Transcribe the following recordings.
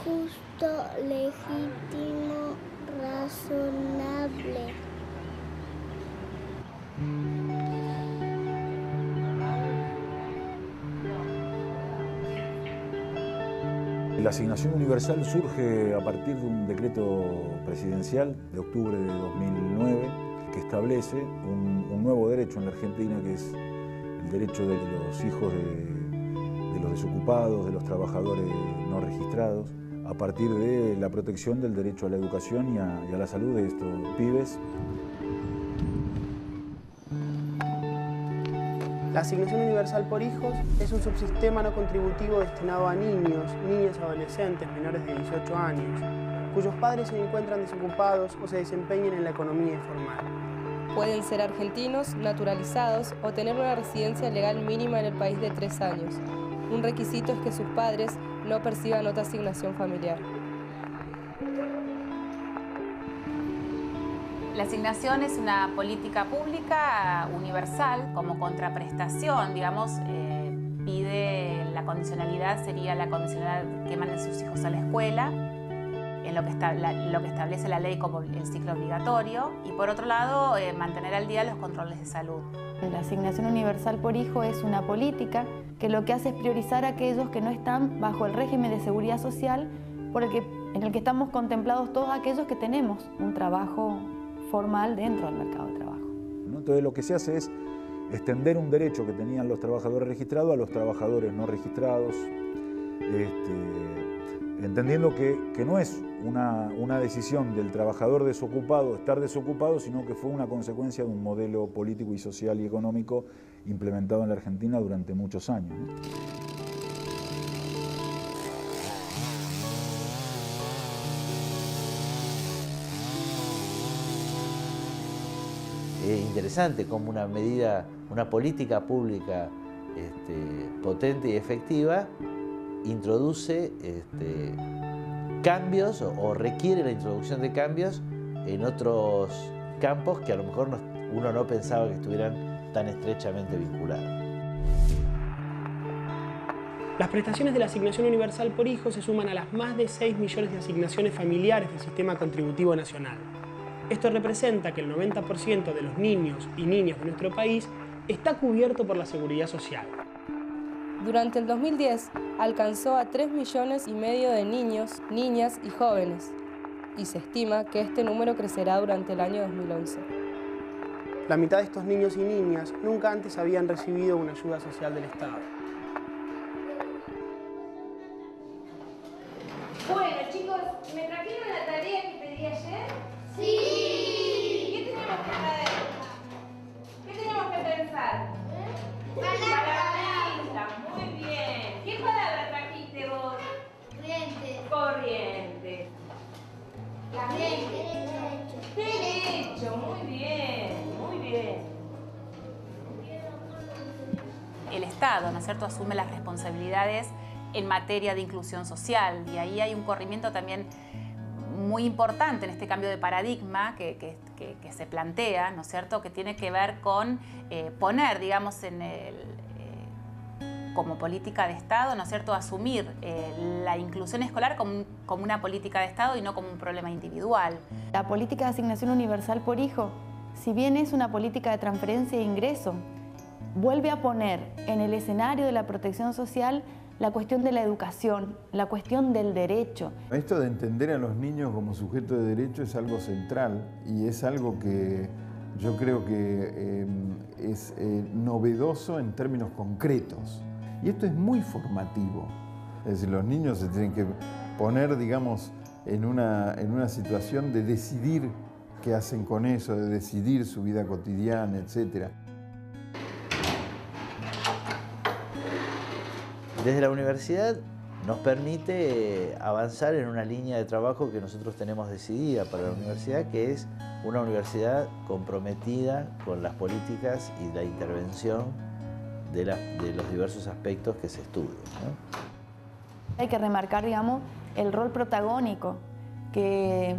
justo, legítimo, razonable. La asignación universal surge a partir de un decreto presidencial de octubre de 2009 que establece un nuevo derecho en la Argentina, que es el derecho de los hijos de los desocupados, de los trabajadores no registrados, a partir de la protección del derecho a la educación y a la salud de estos pibes. La asignación universal por hijos es un subsistema no contributivo destinado a niños, niñas y adolescentes menores de 18 años, cuyos padres se encuentran desocupados o se desempeñan en la economía informal. Pueden ser argentinos, naturalizados o tener una residencia legal mínima en el país de 3 años. Un requisito es que sus padres no perciban otra asignación familiar. La asignación es una política pública universal como contraprestación, digamos, pide la condicionalidad, sería la condicionalidad que manden sus hijos a la escuela, en lo que establece la ley como el ciclo obligatorio, y por otro lado, mantener al día los controles de salud. La asignación universal por hijo es una política que lo que hace es priorizar a aquellos que no están bajo el régimen de seguridad social en el que estamos contemplados todos aquellos que tenemos un trabajo formal dentro del mercado de trabajo. Entonces lo que se hace es extender un derecho que tenían los trabajadores registrados a los trabajadores no registrados, entendiendo que no es una decisión del trabajador desocupado estar desocupado, sino que fue una consecuencia de un modelo político y social y económico implementado en la Argentina durante muchos años. Es interesante como una medida, una política pública potente y efectiva introduce cambios o requiere la introducción de cambios en otros campos que a lo mejor uno no pensaba que estuvieran tan estrechamente vinculados. Las prestaciones de la asignación universal por hijo se suman a las más de 6 millones de asignaciones familiares del Sistema Contributivo Nacional. Esto representa que el 90% de los niños y niñas de nuestro país está cubierto por la Seguridad Social. Durante el 2010 alcanzó a 3,5 millones de niños, niñas y jóvenes, y se estima que este número crecerá durante el año 2011. La mitad de estos niños y niñas nunca antes habían recibido una ayuda social del Estado. Bueno, chicos, ¿me trajeron la tarea que pedí ayer? ¡Sí! ¿Qué tenemos que traer? ¿Qué tenemos que pensar? Palabrita, muy bien. ¿Qué palabra trajiste vos? Corriente. Corriente. Derecho, muy bien, muy bien. El Estado, ¿no es cierto?, asume las responsabilidades en materia de inclusión social, y ahí hay un corrimiento también muy importante en este cambio de paradigma que se plantea, ¿no es cierto?, que tiene que ver con poner, digamos, como política de Estado, ¿no es cierto?, asumir la inclusión escolar como una política de Estado y no como un problema individual. La política de asignación universal por hijo, si bien es una política de transferencia e ingreso, vuelve a poner en el escenario de la protección social la cuestión de la educación, la cuestión del derecho. Esto de entender a los niños como sujetos de derecho es algo central y es algo que yo creo que es novedoso en términos concretos. Y esto es muy formativo. Es decir, los niños se tienen que poner, digamos, en una situación de decidir qué hacen con eso, de decidir su vida cotidiana, etc. Desde la universidad nos permite avanzar en una línea de trabajo que nosotros tenemos decidida para la universidad, que es una universidad comprometida con las políticas y la intervención de los diversos aspectos que se estudian, ¿no? Hay que remarcar, digamos, el rol protagónico que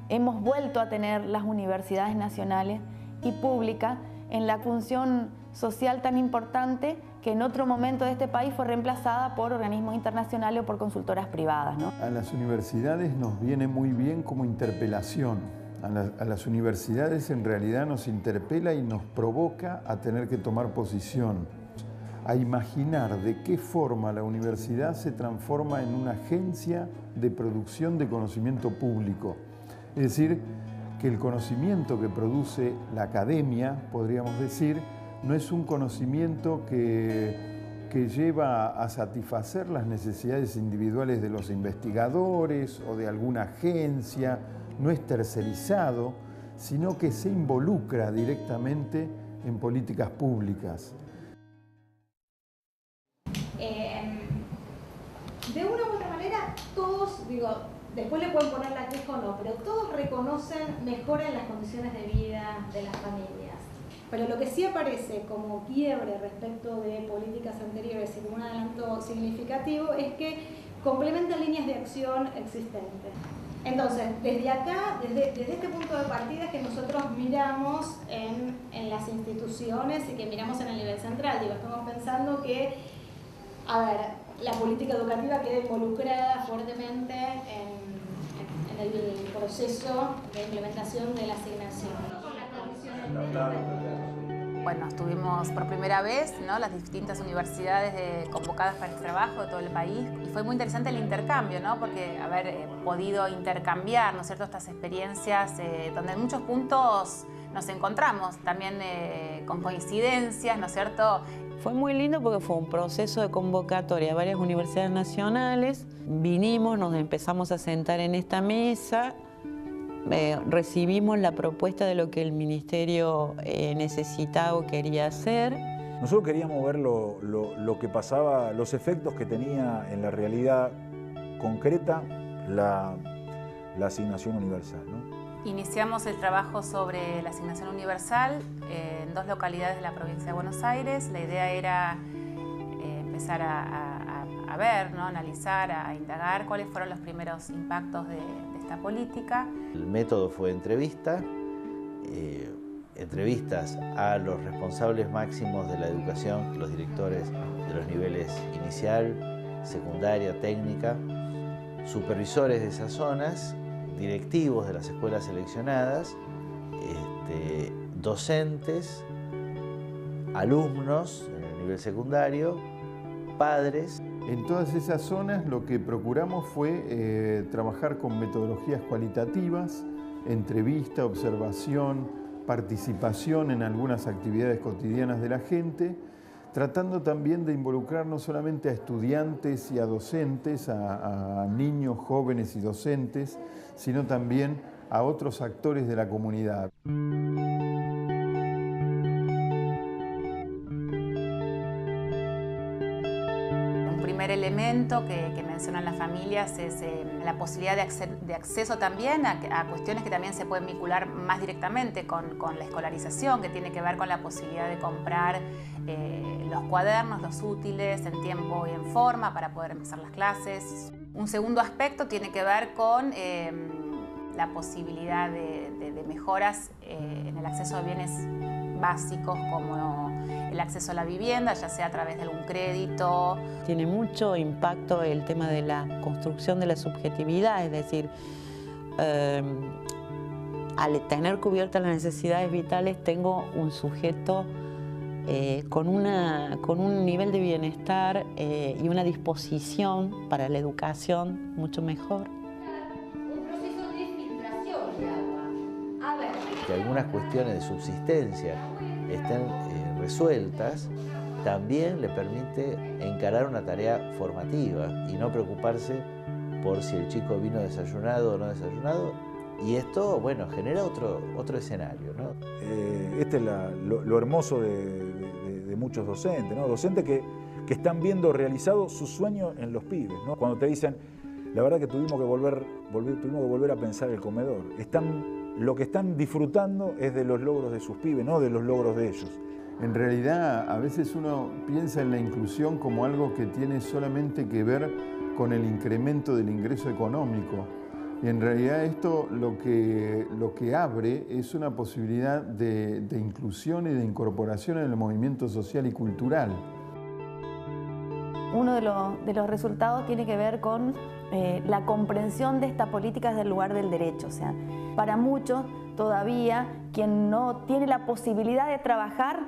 hemos vuelto a tener las universidades nacionales y públicas en la función social tan importante que en otro momento de este país fue reemplazada por organismos internacionales o por consultoras privadas, ¿no? A las universidades nos viene muy bien como interpelación. A las universidades en realidad nos interpela y nos provoca a tener que tomar posición, a imaginar de qué forma la universidad se transforma en una agencia de producción de conocimiento público. Es decir, que el conocimiento que produce la academia, podríamos decir, no es un conocimiento que lleva a satisfacer las necesidades individuales de los investigadores o de alguna agencia, no es tercerizado, sino que se involucra directamente en políticas públicas. De una u otra manera, todos, digo, después le pueden poner la queja o no, pero todos reconocen mejora en las condiciones de vida de las familias. Pero lo que sí aparece como quiebre respecto de políticas anteriores y como un adelanto significativo es que complementan líneas de acción existentes. Entonces, desde acá, desde este punto de partida es que nosotros miramos en las instituciones y que miramos en el nivel central. Digo, estamos pensando que, a ver, la política educativa queda involucrada fuertemente en el proceso de implementación de la asignación. Bueno, estuvimos por primera vez, ¿no?, las distintas universidades convocadas para este trabajo de todo el país, y fue muy interesante el intercambio, ¿no?, porque haber podido intercambiar, ¿no es cierto?, estas experiencias donde en muchos puntos nos encontramos también con coincidencias, ¿no es cierto? Fue muy lindo porque fue un proceso de convocatoria a varias universidades nacionales. Vinimos, nos empezamos a sentar en esta mesa, recibimos la propuesta de lo que el ministerio necesitaba o quería hacer. Nosotros queríamos ver lo que pasaba, los efectos que tenía en la realidad concreta la asignación universal, ¿no? Iniciamos el trabajo sobre la asignación universal en 2 localidades de la provincia de Buenos Aires. La idea era empezar a ver, ¿no?, analizar, a indagar cuáles fueron los primeros impactos de esta política. El método fue entrevistas a los responsables máximos de la educación, los directores de los niveles inicial, secundaria, técnica, supervisores de esas zonas, directivos de las escuelas seleccionadas, docentes, alumnos en el nivel secundario, padres. En todas esas zonas lo que procuramos fue trabajar con metodologías cualitativas, entrevista, observación, participación en algunas actividades cotidianas de la gente, tratando también de involucrar no solamente a estudiantes y a docentes, a niños, jóvenes y docentes, sino también a otros actores de la comunidad. Un primer elemento que mencionan las familias es la posibilidad de acceso también a cuestiones que también se pueden vincular más directamente con la escolarización, que tiene que ver con la posibilidad de comprar los cuadernos, los útiles en tiempo y en forma para poder empezar las clases. Un segundo aspecto tiene que ver con la posibilidad de mejoras en el acceso a bienes básicos como el acceso a la vivienda, ya sea a través de algún crédito. Tiene mucho impacto el tema de la construcción de la subjetividad, es decir, al tener cubiertas las necesidades vitales tengo un sujeto con un nivel de bienestar y una disposición para la educación mucho mejor. Un proceso de filtración de agua. A ver. Que algunas cuestiones de subsistencia estén resueltas, también le permite encarar una tarea formativa y no preocuparse por si el chico vino desayunado o no desayunado. Y esto, bueno, genera otro escenario, ¿no? Este es lo hermoso de muchos docentes, ¿no? Docentes que están viendo realizado su sueño en los pibes, ¿no? Cuando te dicen, la verdad que tuvimos que volver a pensar el comedor. Lo que están disfrutando es de los logros de sus pibes, no de los logros de ellos. En realidad, a veces uno piensa en la inclusión como algo que tiene solamente que ver con el incremento del ingreso económico. Y en realidad esto lo que abre es una posibilidad de inclusión y de incorporación en el movimiento social y cultural. Uno de los resultados tiene que ver con la comprensión de esta política desde el lugar del derecho. O sea, para muchos todavía quien no tiene la posibilidad de trabajar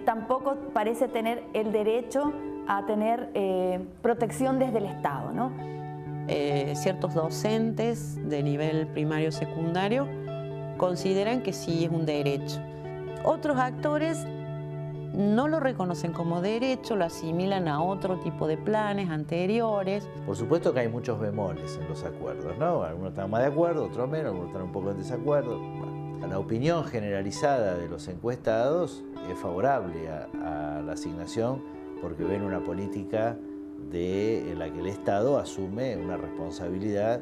tampoco parece tener el derecho a tener protección desde el Estado, ¿no? Ciertos docentes de nivel primario secundario consideran que sí es un derecho. Otros actores no lo reconocen como derecho, lo asimilan a otro tipo de planes anteriores. Por supuesto que hay muchos bemoles en los acuerdos, ¿no? Algunos están más de acuerdo, otros menos, algunos están un poco en desacuerdo. La opinión generalizada de los encuestados es favorable a la asignación porque ven una política en la que el Estado asume una responsabilidad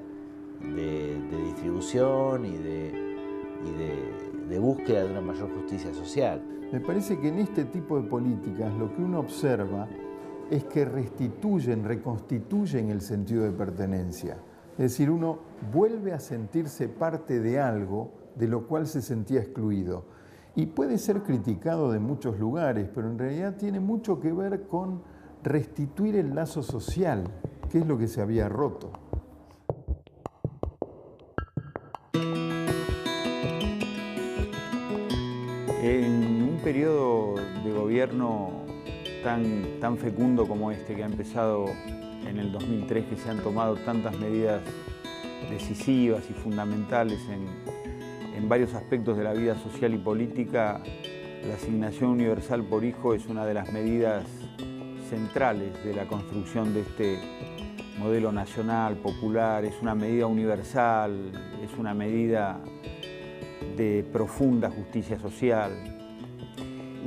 de distribución y de búsqueda de una mayor justicia social. Me parece que en este tipo de políticas lo que uno observa es que reconstituyen el sentido de pertenencia. Es decir, uno vuelve a sentirse parte de algo de lo cual se sentía excluido. Y puede ser criticado de muchos lugares, pero en realidad tiene mucho que ver con restituir el lazo social, que es lo que se había roto. En un periodo de gobierno tan fecundo como este, que ha empezado en el 2003, que se han tomado tantas medidas decisivas y fundamentales en varios aspectos de la vida social y política, la asignación universal por hijo es una de las medidas centrales de la construcción de este modelo nacional, popular. Es una medida universal, es una medida de profunda justicia social.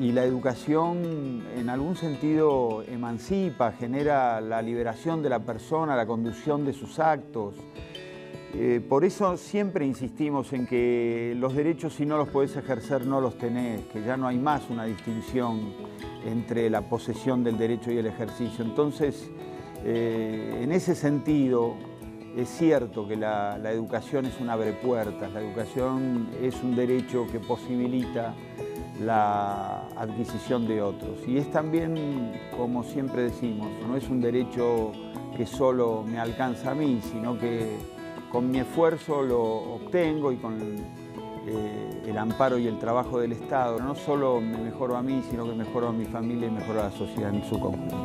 Y la educación en algún sentido emancipa, genera la liberación de la persona, la conducción de sus actos. Por eso siempre insistimos en que los derechos, si no los podés ejercer, no los tenés, que ya no hay más una distinción entre la posesión del derecho y el ejercicio. Entonces, en ese sentido, es cierto que la educación es un abrepuertas, la educación es un derecho que posibilita la adquisición de otros. Y es también, como siempre decimos, no es un derecho que solo me alcanza a mí, sino que con mi esfuerzo lo obtengo y con el amparo y el trabajo del Estado. No solo me mejoro a mí, sino que mejoro a mi familia y mejoro a la sociedad en su conjunto.